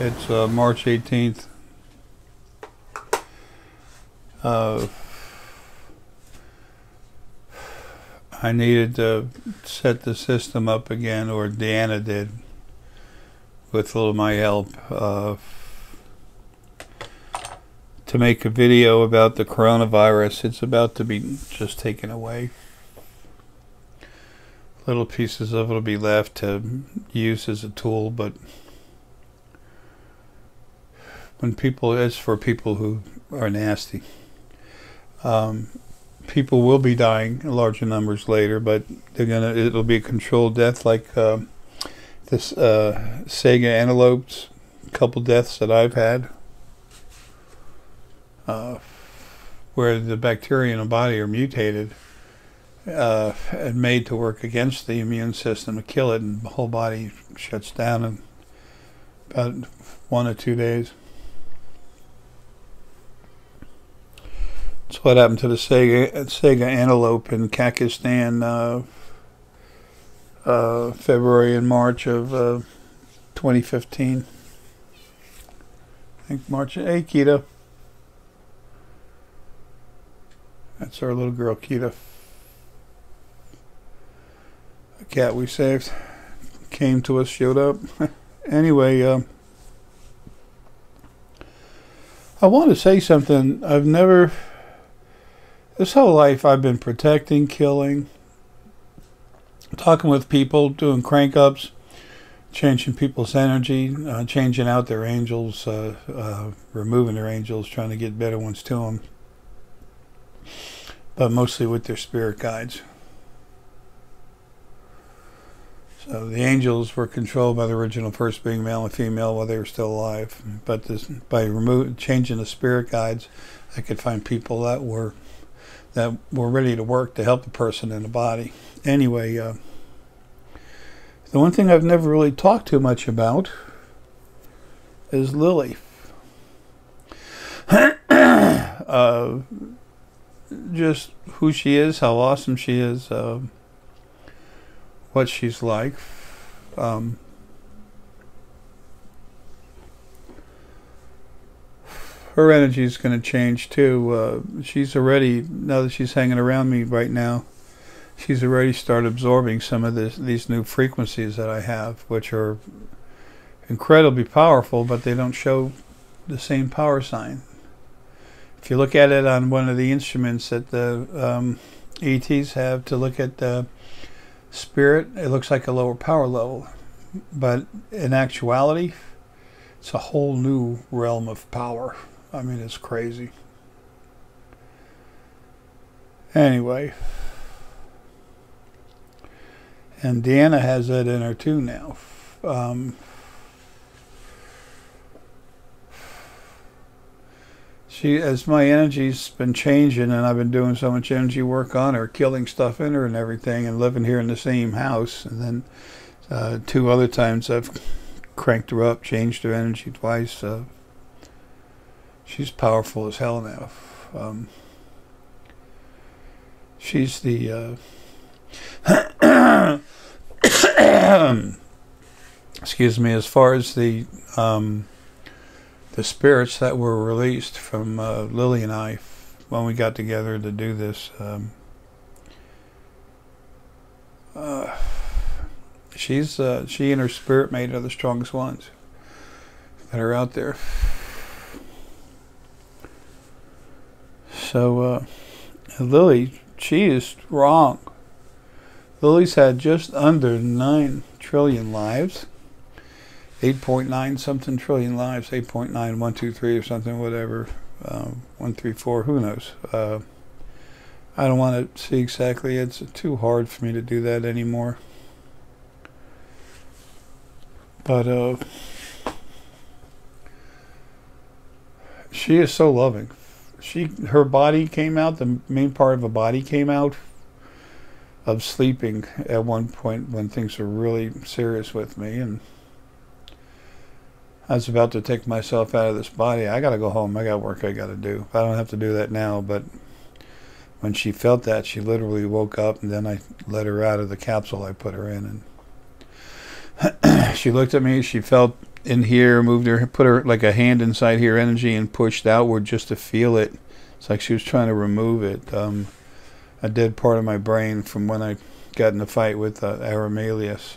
It's March 18th. I needed to set the system up again, or Deanna did, with a little of my help, to make a video about the coronavirus. It's about to be just taken away. Little pieces of it will be left to use as a tool, but when people, it's for people who are nasty. People will be dying in larger numbers later, but it'll be a controlled death, like this Sega antelopes, a couple deaths that I've had, where the bacteria in the body are mutated and made to work against the immune system to kill it, and the whole body shuts down in about 1 or 2 days. That's what happened to the Sega antelope in Pakistan, February and March of 2015. I think March. Hey, Kita. That's our little girl, Kita. A cat we saved. Came to us, showed up. Anyway, I want to say something. I've never... This whole life I've been protecting, killing, talking with people, doing crank-ups, changing people's energy, changing out their angels, removing their angels, trying to get better ones to them, but mostly with their spirit guides. So the angels were controlled by the original first being, male and female, while they were still alive. But by changing the spirit guides, I could find people that were ready to work to help the person in the body. Anyway, the one thing I've never really talked too much about is Lilly. Just who she is, how awesome she is, what she's like. Her energy is going to change too. She's already, now that she's hanging around me right now, she's already started absorbing some of these new frequencies that I have, which are incredibly powerful, but they don't show the same power sign. If you look at it on one of the instruments that the ETs have to look at the spirit, it looks like a lower power level, but in actuality, it's a whole new realm of power. I mean, it's crazy. Anyway, and Deanna has that in her too now. As my energy's been changing, and I've been doing so much energy work on her, killing stuff in her and everything, and living here in the same house, and then 2 other times I've cranked her up, changed her energy twice. She's powerful as hell now. She's the excuse me, as far as the spirits that were released from Lilly and I when we got together to do this, she and her spirit mate are the strongest ones that are out there. So Lilly, she is strong. Lily's had just under 9 trillion lives. 8.9 something trillion lives. 8.9123 or something, whatever. 134, who knows? I don't want to see exactly. It's too hard for me to do that anymore. But she is so loving. Her body came out, the main part of her body came out of sleeping at one point when things were really serious with me, and I was about to take myself out of this body. I gotta go home, I got work I gotta do. I don't have to do that now, but when she felt that, she literally woke up, and then I let her out of the capsule I put her in, and she looked at me, she felt in here, moved her, put her like a hand inside here energy and pushed outward just to feel it. It's like she was trying to remove it. A dead part of my brain from when I got in a fight with Aramelius.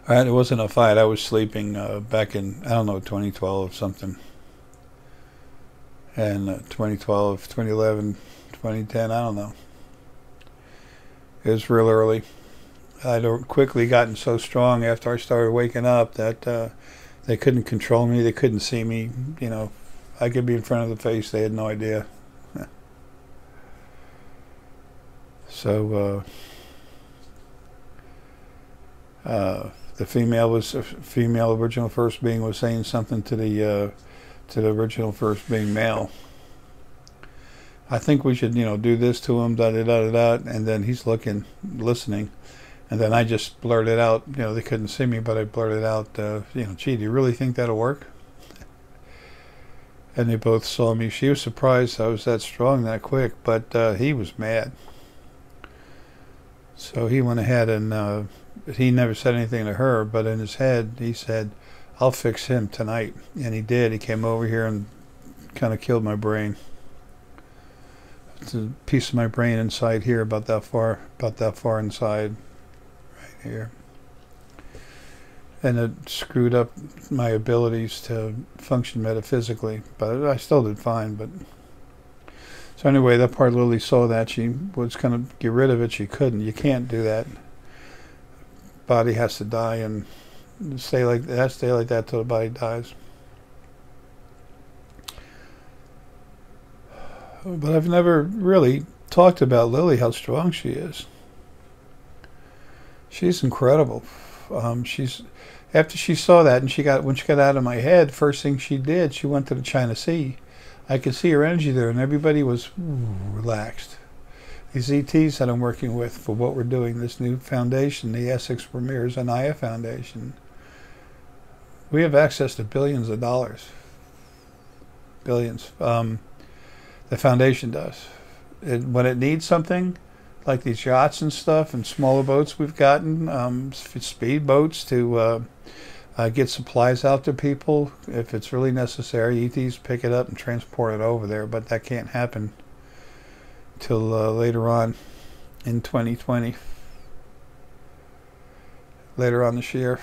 All right, it wasn't a fight. I was sleeping back in, I don't know, 2012 something. And 2012, 2011, 2010, I don't know. It was real early. I'd quickly gotten so strong after I started waking up that they couldn't control me. They couldn't see me. You know, I could be in front of the face. They had no idea. So the female original first being was saying something to the original first being male. I think we should, do this to him, da da da da da, and then he's listening. And then I just blurted out, they couldn't see me, but I blurted out, gee, do you really think that'll work? And they both saw me. She was surprised I was that strong that quick, but he was mad. So he went ahead and he never said anything to her, but in his head he said, I'll fix him tonight. And he did. He came over here and kind of killed my brain. It's a piece of my brain inside here, about that far inside. Here, and it screwed up my abilities to function metaphysically, but I still did fine. But so anyway, that part Lilly saw that. She was going to get rid of it. She couldn't. You can't do that. Body has to die and stay like that till the body dies. But I've never really talked about Lilly, how strong she is. She's incredible. After she saw that, and when she got out of my head, first thing she did, she went to the China Sea. I could see her energy there, and everybody was relaxed. These ETs that I'm working with for what we're doing, this new foundation, the Essex Ramirez Anaya Foundation, we have access to billions of dollars. Billions. The foundation does. When it needs something, like these yachts and stuff and smaller boats we've gotten, speed boats to get supplies out to people if it's really necessary. ETs pick it up and transport it over there, but that can't happen till later on in 2020. Later on this year.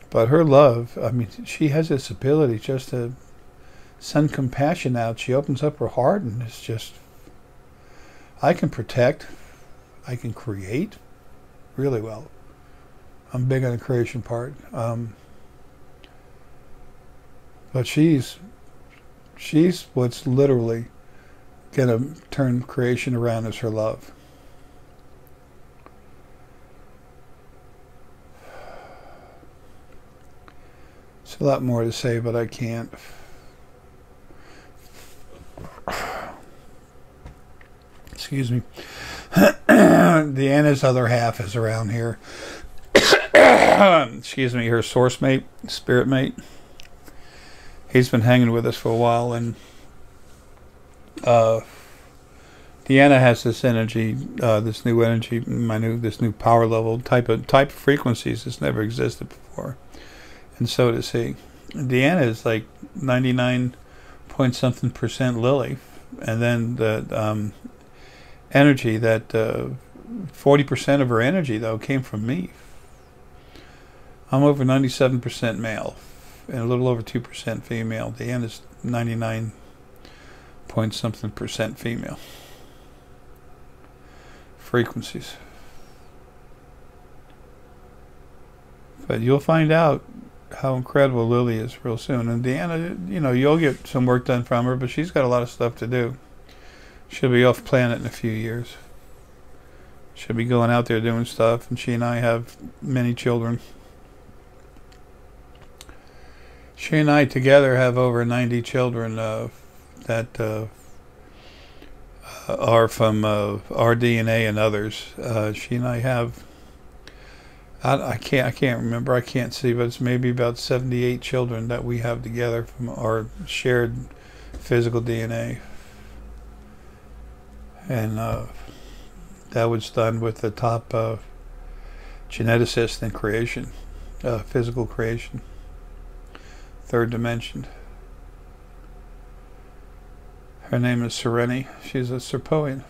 But her love, she has this ability just to send compassion out. She opens up her heart, and it's just, I can protect, I can create really well. I'm big on the creation part. But she's what's literally gonna turn creation around, is her love. There's a lot more to say, but I can't. Excuse me. Deanna's other half is around here. Excuse me, her source mate, spirit mate. He's been hanging with us for a while, and Deanna has this energy, this new energy, this new power level, type of frequencies that's never existed before, and so does he. Deanna is like 99 point something % Lilly, and then the energy that 40% of her energy though came from me. I'm over 97% male and a little over 2% female. Deanna's 99 point something % female. Frequencies. But you'll find out how incredible Lilly is real soon. And Deanna, you'll get some work done from her, but she's got a lot of stuff to do. She'll be off planet in a few years. She'll be going out there doing stuff, and she and I have many children. She and I together have over 90 children that are from our DNA and others. She and I have, I can't remember, I can't see, but it's maybe about 78 children that we have together from our shared physical DNA. And that was done with the top geneticist in creation, physical creation, third dimension. Her name is Sereni. She's a Serpoian.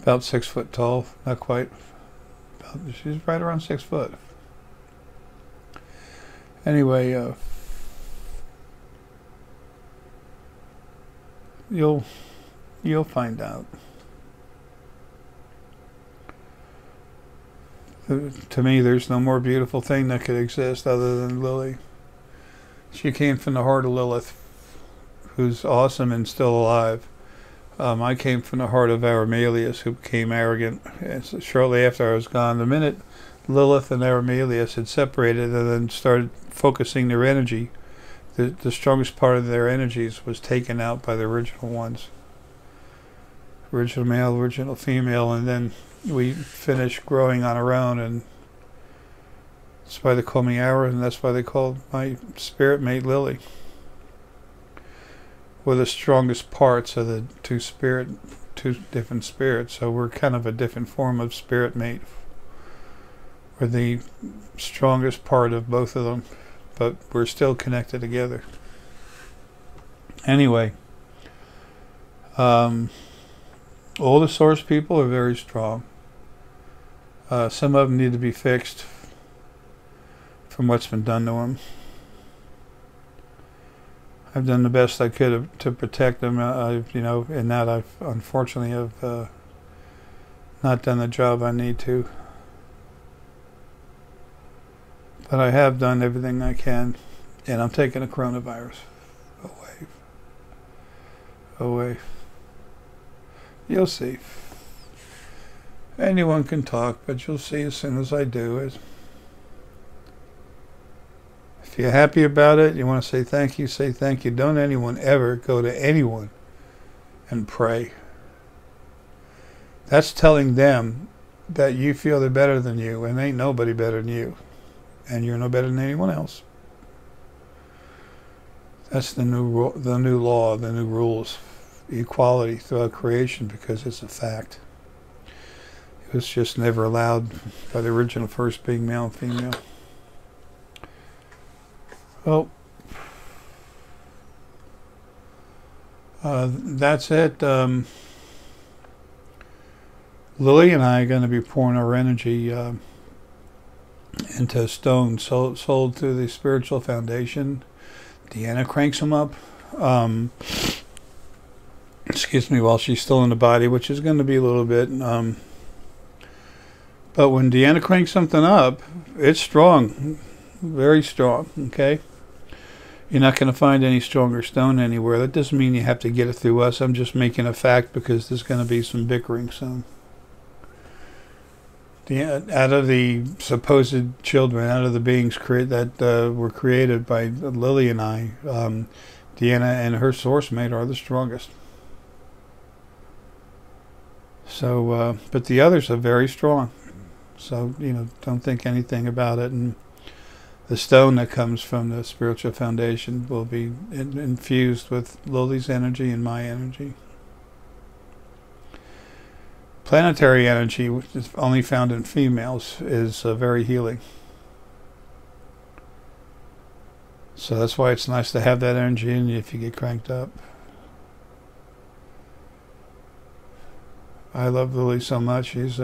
About 6 foot tall, not quite. She's right around 6 foot. Anyway, you'll find out. To me, there's no more beautiful thing that could exist other than Lilly. She came from the heart of Lilith, who's awesome and still alive. I came from the heart of Aramelius, who became arrogant. And so shortly after I was gone, the minute Lilith and Aramelius had separated and then started focusing their energy, the strongest part of their energies was taken out by the original ones. Original male, original female, and then we finished growing on our own, and that's why they call me Ara, and that's why they called my spirit mate Lilly. We're the strongest parts of the two different spirits, so we're kind of a different form of spirit mate. We're the strongest part of both of them, but we're still connected together. Anyway, all the source people are very strong. Some of them need to be fixed from what's been done to them. I've done the best I could to protect them. In that I've unfortunately have not done the job I need to. But I have done everything I can, and I'm taking the coronavirus away. You'll see. Anyone can talk, but you'll see as soon as I do it. If you're happy about it, you want to say thank you, say thank you. Don't anyone ever go to anyone and pray. That's telling them that you feel they're better than you, and ain't nobody better than you. And you're no better than anyone else. That's the new law, the new rules. Equality throughout creation, because it's a fact. It was just never allowed by the original first being male and female. Well, that's it. Lilly and I are going to be pouring our energy into stone sold through the spiritual foundation. Deanna cranks them up. Excuse me, while she's still in the body, which is going to be a little bit. But when Deanna cranks something up, it's strong. Very strong, okay? You're not going to find any stronger stone anywhere. That doesn't mean you have to get it through us. I'm just making a fact because there's going to be some bickering soon. Out of the supposed children, out of the beings that were created by Lilly and I, Deanna and her source mate are the strongest. So, but the others are very strong. So, don't think anything about it. And the stone that comes from the spiritual foundation will be infused with Lilly's energy and my energy. Planetary energy, which is only found in females, is very healing. So that's why it's nice to have that energy in you if you get cranked up. I love Lilly so much. She's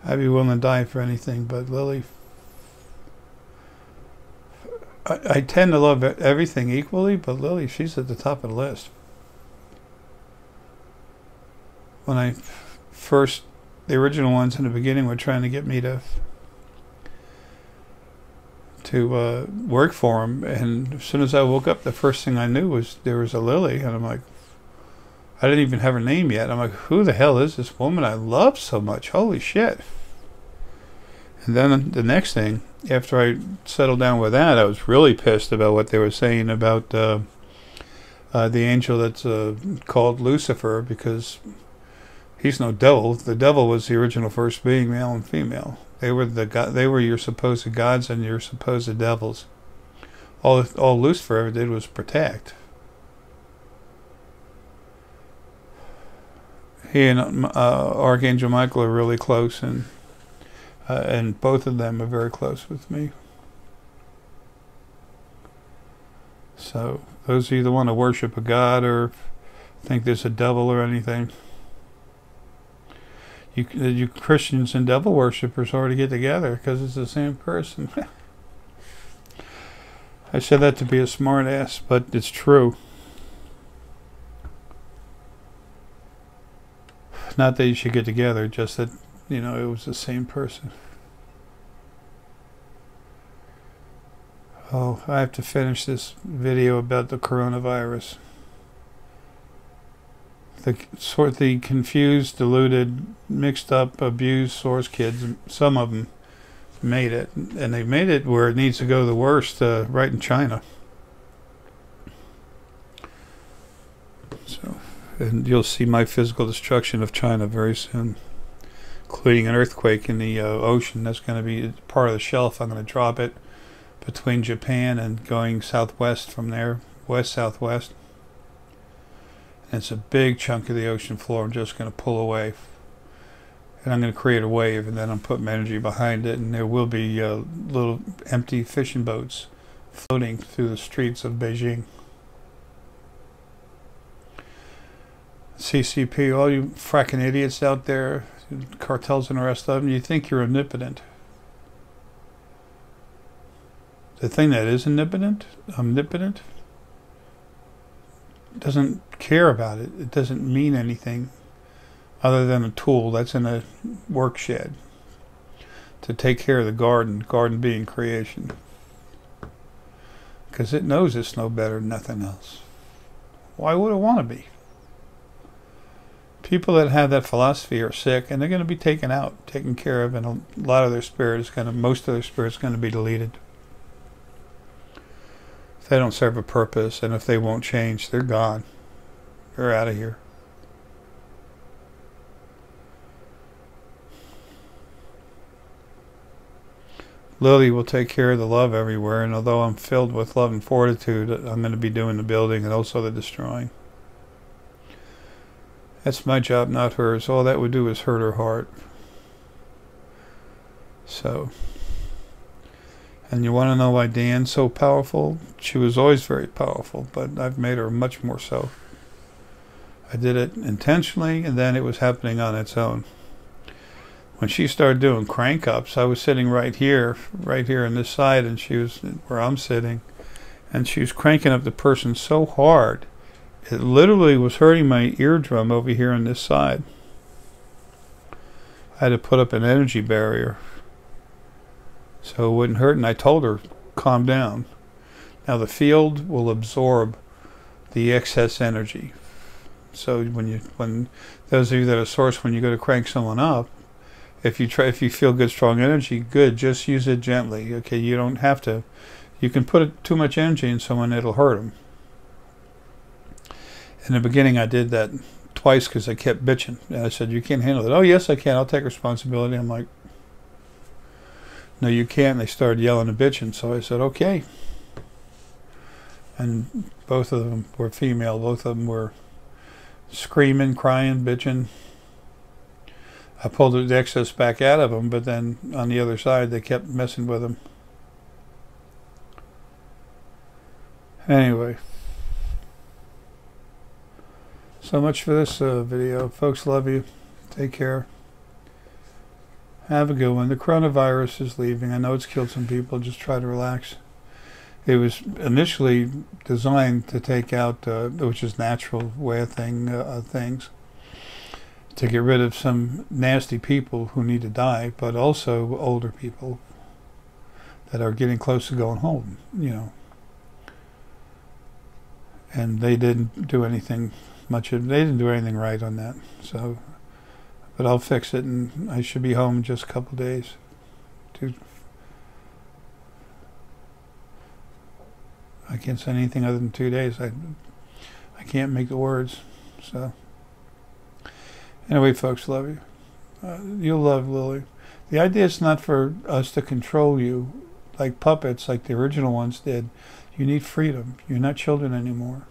I'd be willing to die for anything, but Lilly, I tend to love everything equally, but Lilly, she's at the top of the list. When the original ones in the beginning were trying to get me to work for them, and as soon as I woke up, the first thing I knew was there was a Lilly, and I'm like, I didn't even have her name yet. I'm like, who the hell is this woman I love so much? Holy shit. And then the next thing, after I settled down with that, I was really pissed about what they were saying about the angel that's called Lucifer, because he's no devil. The devil was the original first being, male and female. They were your supposed gods and your supposed devils. All Lucifer ever did was protect. He and Archangel Michael are really close, and both of them are very close with me. So those of you that want to worship a god or think there's a devil or anything, you Christians and devil worshippers already get together because it's the same person. I said that to be a smart ass, but it's true. Not that you should get together, just that, you know, it was the same person. Oh, I have to finish this video about the coronavirus. The confused, deluded, mixed up, abused source kids, some of them made it. And they made it where it needs to go the worst, right in China. So, and you'll see my physical destruction of China very soon, including an earthquake in the ocean. That's going to be part of the shelf. I'm going to drop it between Japan and going southwest from there, west-southwest. And it's a big chunk of the ocean floor I'm just going to pull away. And I'm going to create a wave, and then I'm putting energy behind it, and there will be little empty fishing boats floating through the streets of Beijing. CCP, all you fracking idiots out there, cartels and the rest of them, you think you're omnipotent. The thing that is omnipotent, doesn't care about it. It doesn't mean anything other than a tool that's in a work shed to take care of the garden being creation. Because it knows it's no better than nothing else. Why would it want to be? People that have that philosophy are sick, and they're going to be taken out, taken care of, and a lot of their spirit is most of their spirit is going to be deleted. If they don't serve a purpose, and if they won't change, they're gone. They're out of here. Lilly will take care of the love everywhere, and although I'm filled with love and fortitude, I'm going to be doing the building and also the destroying. That's my job, not hers. All that would do is hurt her heart. So, and you want to know why Dan's so powerful? She was always very powerful, but I've made her much more so. I did it intentionally, and then it was happening on its own. When she started doing crank ups, I was sitting right here on this side, and she was where I'm sitting, and she was cranking up the person so hard, it literally was hurting my eardrum over here on this side. I had to put up an energy barrier so it wouldn't hurt, and I told her, calm down. Now the field will absorb the excess energy. So when those of you that are source, when you go to crank someone up, if you feel good, strong energy, good, just use it gently. Okay, you don't have to. You can put too much energy in someone, it'll hurt them. In the beginning, I did that twice because I kept bitching. And I said, you can't handle it. Oh, yes, I can. I'll take responsibility. I'm like, no, you can't. And they started yelling and bitching. So I said, okay. And both of them were female. Both of them were screaming, crying, bitching. I pulled the excess back out of them, but then on the other side, they kept messing with them. Anyway. So much for this video. Folks, love you. Take care. Have a good one. The coronavirus is leaving. I know it's killed some people. Just try to relax. It was initially designed to take out, which is natural way of things, to get rid of some nasty people who need to die, but also older people that are getting close to going home, you know. And they didn't do anything they didn't do anything right on that. So, but I'll fix it, and I should be home in just a couple days. I can't say anything other than 2 days. I can't make the words. So, anyway, folks, love you. You'll love Lilly. The idea is not for us to control you like puppets, like the original ones did. You need freedom. You're not children anymore.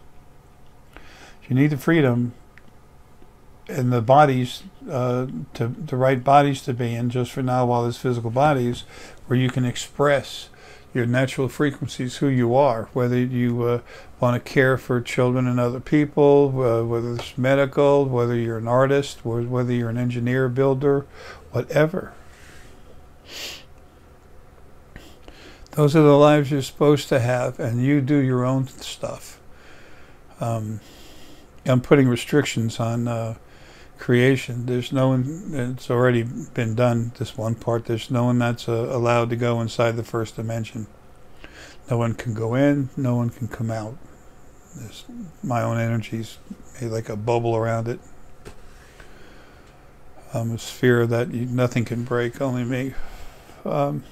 You need the freedom and the bodies, to the right bodies to be in just for now while there's physical bodies, where you can express your natural frequencies, who you are, whether you want to care for children and other people, whether it's medical, whether you're an artist, whether you're an engineer, builder, whatever. Those are the lives you're supposed to have, and you do your own stuff. I'm putting restrictions on creation. There's no one, it's already been done, this one part, there's no one that's allowed to go inside the first dimension. No one can go in, no one can come out. There's my own energy's made like a bubble around it. A sphere that nothing can break, only me. And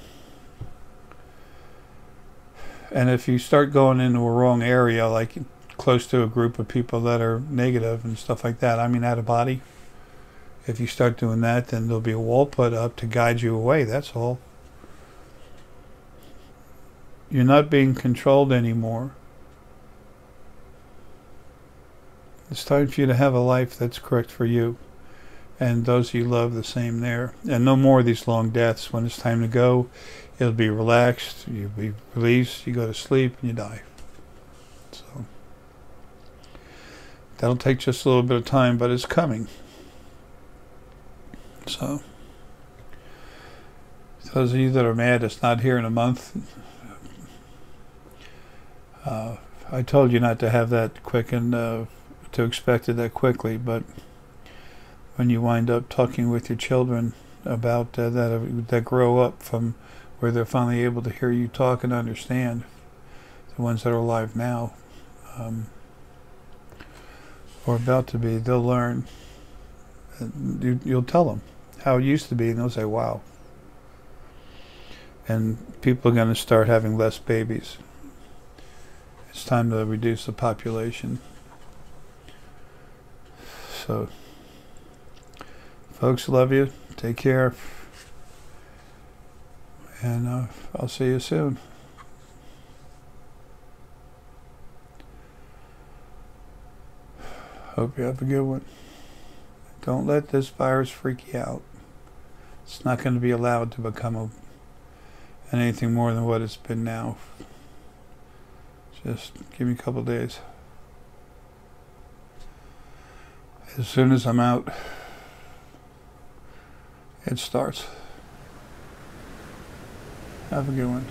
if you start going into a wrong area, like close to a group of people that are negative and stuff like that, I mean out of body, if you start doing that, then there'll be a wall put up to guide you away, that's all. You're not being controlled anymore. It's time for you to have a life that's correct for you and those you love, the same there. And no more of these long deaths. When it's time to go, it'll be relaxed, you'll be released, you go to sleep, and you die. So that'll take just a little bit of time, but it's coming. So those of you that are mad it's not here in a month, I told you not to have that quick and to expect it that quickly, but when you wind up talking with your children about that grow up from where they're finally able to hear you talk and understand, the ones that are alive now, or about to be, they'll learn. You'll tell them how it used to be, and they'll say, wow. And people are going to start having less babies. It's time to reduce the population. So, folks, love you. Take care. And I'll see you soon. Hope you have a good one. Don't let this virus freak you out. It's not going to be allowed to become anything more than what it's been now. Just give me a couple days. As soon as I'm out, it starts. Have a good one.